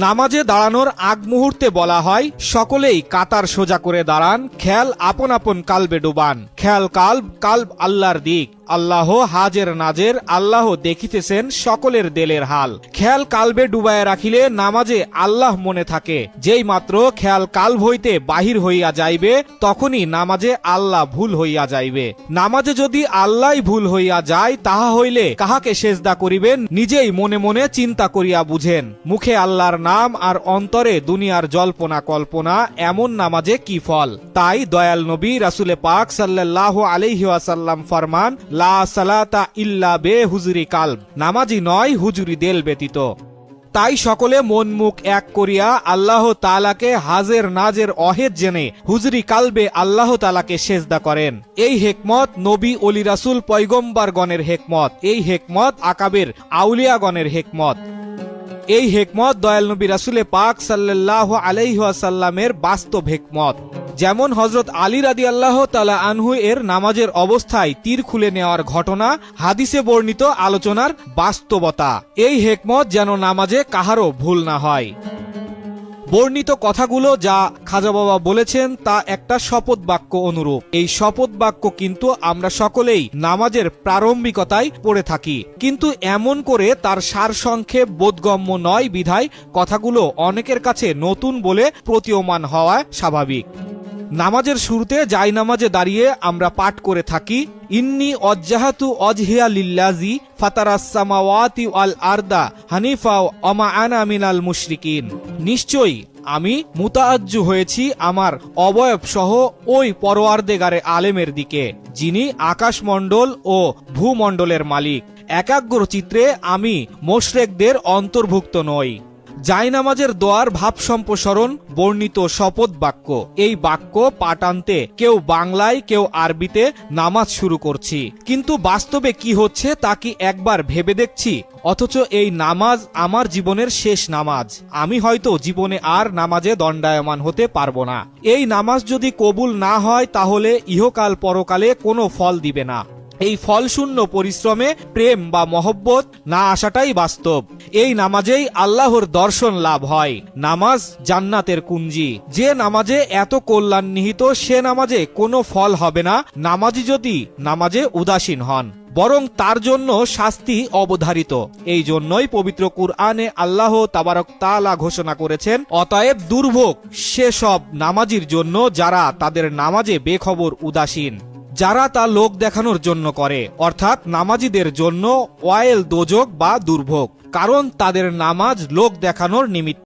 নামাজে দাঁড়ানোর আগ মুহূর্তে বলা হয়, সকলেই কাতার সোজা করে দাঁড়ান, খেয়াল আপন আপন কালবে ডুবান। খেয়াল কালব আল্লাহর দিক, আল্লাহ হাজের নাজের, আল্লাহ দেখিতেছেন সকলের দেলের হাল। খেয়াল কালবে ডুবায় রাখিলে নামাজে আল্লাহ মনে থাকে। যেই মাত্র খেয়াল কালব হইতে বাহির হইয়া যাইবে, তখনই নামাজে আল্লাহ ভুল হইয়া যাইবে। নামাজে যদি আল্লাহ ভুল হইয়া যায়, তাহা হইলে কাহাকে সেজদা করিবেন নিজেই মনে মনে চিন্তা করিয়া বুঝেন। মুখে আল্লাহর নাম আর অন্তরে দুনিয়ার জল্পনা কল্পনা, এমন নামাজে কি ফল? তাই দয়াল নবী রাসূলে পাক সাল্লাল্লাহু আলাইহি ওয়াসাল্লাম ফরমান, লা সালাতা ইল্লা বে হুজুরি কালব, নামাজি নয় হুজুরি দেল ব্যতীত। তাই সকলে মন মুখ এক করিয়া আল্লাহ তাআলাকে হাজের নাজের অহেদ জেনে হুজুরি কালবে আল্লাহ তাআলাকে সেজদা করেন। এই হেকমত নবী ওলি রাসূল পয়গম্বরগণের হেকমত, এই হেকমত আকাবের আউলিয়াগণের হেকমত, এই হেকমত দয়াল নবী রাসূলে পাক সাল্লাল্লাহু আলাইহি ওয়াসাল্লামের বাস্তব হেকমত। যেমন হযরত আলী রাদিয়াল্লাহু তাআলা আনহু এর নামাজের অবস্থায় তীর খুলে নেওয়ার ঘটনা হাদিসে বর্ণিত আলোচনার বাস্তবতা। এই হেকমত যেন নামাজে কাহারও ভুল না হয়। বর্ণিত কথাগুলো যা খাজা বাবা বলেছেন তা একটা শপথ বাক্য অনুরূপ। এই শপথ বাক্য কিন্তু আমরা সকলেই নামাজের প্রারম্ভিকতায় পড়ে থাকি, কিন্তু এমন করে তার সারসংক্ষেপ বোধগম্য নয় বিধায় কথাগুলো অনেকের কাছে নতুন বলে প্রতীয়মান হওয়া স্বাভাবিক। নামাজের শুরুতে জায়নামাজে দাঁড়িয়ে আমরা পাঠ করে থাকি, ইন্নী ওয়াজ্জাহাতু ওয়াজহিয়া লিল্লাযী ফাতারাস সামাওয়াতি ওয়াল আরদা হানিফা ওয়া মা আনা মিনাল মুশরিকিন। নিশ্চয়ই আমি মুতাআজ্জু হয়েছি আমার অবয়ব সহ ওই পরওয়ারদেগারে আলেমের দিকে, যিনি আকাশমণ্ডল ও ভূমণ্ডলের মালিক। একাগ্র চিত্রে আমি মুশরিকদের অন্তর্ভুক্ত নই। জায়নামাজের দোয়ার ভাব সম্প্রসারণ বর্ণিত শপথ বাক্য। এই বাক্য পাঠান্তে কেউ বাংলায় কেউ আরবিতে নামাজ শুরু করছি, কিন্তু বাস্তবে কি হচ্ছে তা কি একবার ভেবে দেখছি? অথচ এই নামাজ আমার জীবনের শেষ নামাজ। আমি হয়তো জীবনে আর নামাজে দণ্ডায়মান হতে পারবো না। এই নামাজ যদি কবুল না হয়, তাহলে ইহকাল পরকালে কোনো ফল দিবে না। এই ফলশূন্য পরিশ্রমে প্রেম বা মহব্বত না আসাটাই বাস্তব। এই নামাজেই আল্লাহর দর্শন লাভ হয়। নামাজ জান্নাতের কুঞ্জি। যে নামাজে এত কল্যাণ নিহিত, সে নামাজে কোনো ফল হবে না নামাজি যদি নামাজে উদাসীন হন, বরং তার জন্য শাস্তি অবধারিত। এই জন্যই পবিত্র কুরআনে আল্লাহ তাবারক তাআলা ঘোষণা করেছেন, অতএব দুর্ভোগ সেসব নামাজির জন্য যারা তাদের নামাজে বেখবর উদাসীন, যারা তা লোক দেখানোর জন্য করে, অর্থাৎ নামাজীদের জন্য ওয়াইল দোজক বা দুর্ভোগ, কারণ তাদের নামাজ লোক দেখানোর নিমিত্ত।